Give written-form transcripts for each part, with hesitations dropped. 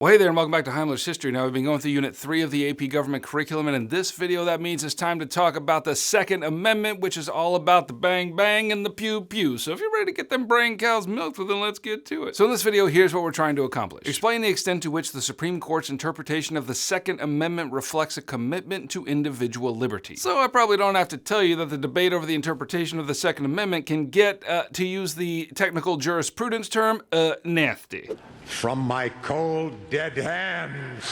Well, hey there, and welcome back to Heimler's History. Now, we've been going through Unit 3 of the AP Government Curriculum, and in this video, that means it's time to talk about the Second Amendment, which is all about the bang bang and the pew pew. So if you're ready to get them brain cows milked, well, then let's get to it. So in this video, here's what we're trying to accomplish. Explain the extent to which the Supreme Court's interpretation of the Second Amendment reflects a commitment to individual liberty. So I probably don't have to tell you that the debate over the interpretation of the Second Amendment can get, to use the technical jurisprudence term, nasty. From my cold, dead hands.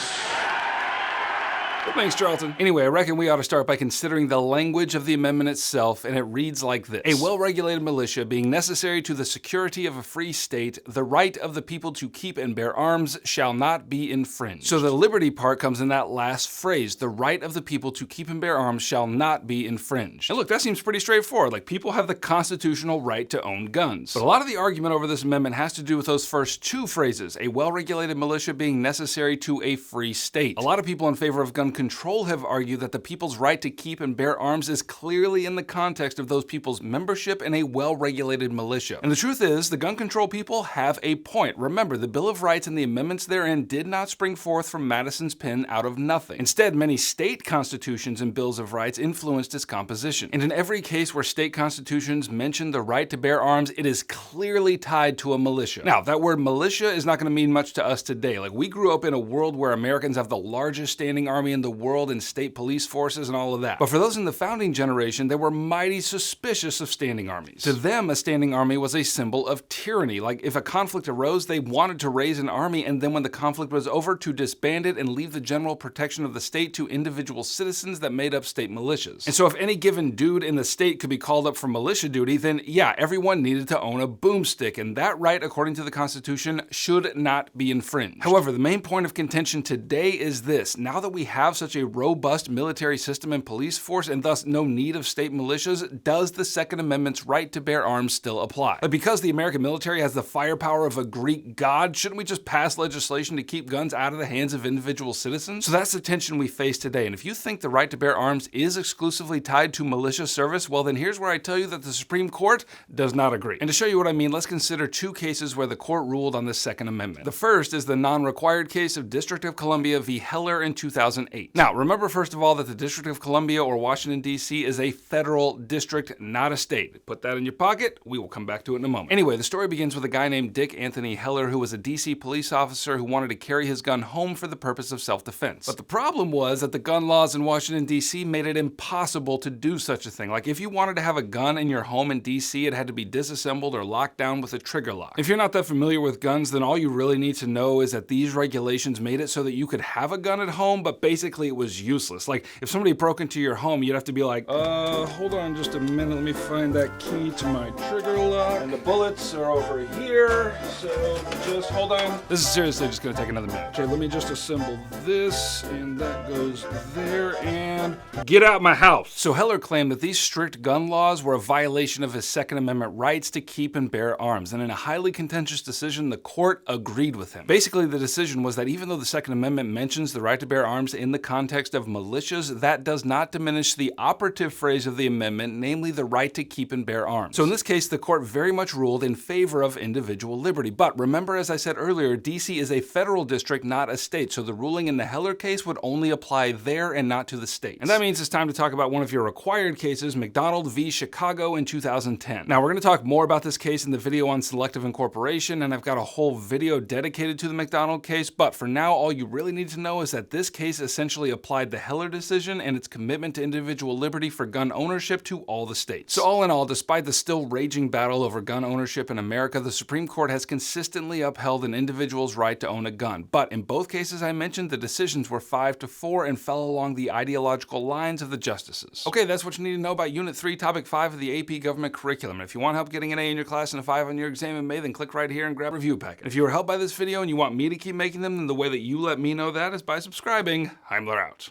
Thanks, Charlton. Anyway, I reckon we ought to start by considering the language of the amendment itself, and it reads like this. A well-regulated militia being necessary to the security of a free state, the right of the people to keep and bear arms shall not be infringed. So the liberty part comes in that last phrase, the right of the people to keep and bear arms shall not be infringed. And look, that seems pretty straightforward. Like, people have the constitutional right to own guns. But a lot of the argument over this amendment has to do with those first two phrases, a well-regulated militia being necessary to a free state. A lot of people in favor of gun control have argued that the people's right to keep and bear arms is clearly in the context of those people's membership in a well-regulated militia. And the truth is, the gun control people have a point. Remember, the Bill of Rights and the amendments therein did not spring forth from Madison's pen out of nothing. Instead, many state constitutions and bills of rights influenced its composition. And in every case where state constitutions mention the right to bear arms, it is clearly tied to a militia. Now, that word militia is not going to mean much to us today. Like, we grew up in a world where Americans have the largest standing army in the world and state police forces and all of that. But for those in the founding generation, they were mighty suspicious of standing armies. To them, a standing army was a symbol of tyranny. Like, if a conflict arose, they wanted to raise an army, and then when the conflict was over, to disband it and leave the general protection of the state to individual citizens that made up state militias. And so if any given dude in the state could be called up for militia duty, then yeah, everyone needed to own a boomstick, and that right, according to the Constitution, should not be infringed. However, the main point of contention today is this. Now that we have such a robust military system and police force, and thus no need of state militias, does the Second Amendment's right to bear arms still apply? Like, because the American military has the firepower of a Greek god, shouldn't we just pass legislation to keep guns out of the hands of individual citizens? So that's the tension we face today. And if you think the right to bear arms is exclusively tied to militia service, well then here's where I tell you that the Supreme Court does not agree. And to show you what I mean, let's consider two cases where the court ruled on the Second Amendment. The first is the non-required case of District of Columbia v. Heller in 2008. Now, remember first of all that the District of Columbia or Washington, D.C. is a federal district, not a state. Put that in your pocket. We will come back to it in a moment. Anyway, the story begins with a guy named Dick Anthony Heller who was a D.C. police officer who wanted to carry his gun home for the purpose of self-defense. But the problem was that the gun laws in Washington, D.C. made it impossible to do such a thing. Like, if you wanted to have a gun in your home in D.C., it had to be disassembled or locked down with a trigger lock. If you're not that familiar with guns, then all you really need to know is that these regulations made it so that you could have a gun at home, but basically it was useless. Like, if somebody broke into your home, you'd have to be like, hold on just a minute, let me find that key to my trigger lock, and the bullets are over here, so just hold on. This is seriously just gonna take another minute. Okay, let me just assemble this, and that goes there, and get out my house. So Heller claimed that these strict gun laws were a violation of his Second Amendment rights to keep and bear arms, and in a highly contentious decision, the court agreed with him. Basically, the decision was that even though the Second Amendment mentions the right to bear arms in the context of militias, that does not diminish the operative phrase of the amendment, namely the right to keep and bear arms. So in this case, the court very much ruled in favor of individual liberty. But remember, as I said earlier, DC is a federal district, not a state, so the ruling in the Heller case would only apply there and not to the state. And that means it's time to talk about one of your required cases, McDonald v. Chicago in 2010. Now, we're going to talk more about this case in the video on selective incorporation, and I've got a whole video dedicated to the McDonald case, but for now, all you really need to know is that this case essentially applied the Heller decision and its commitment to individual liberty for gun ownership to all the states. So all in all, despite the still raging battle over gun ownership in America, the Supreme Court has consistently upheld an individual's right to own a gun. But in both cases I mentioned, the decisions were 5-4 and fell along the ideological lines of the justices. Okay, that's what you need to know about Unit 3, Topic 5 of the AP Government Curriculum. And if you want help getting an A in your class and a 5 on your exam in May, then click right here and grab a review packet. If you were helped by this video and you want me to keep making them, then the way that you let me know that is by subscribing. Heimler out.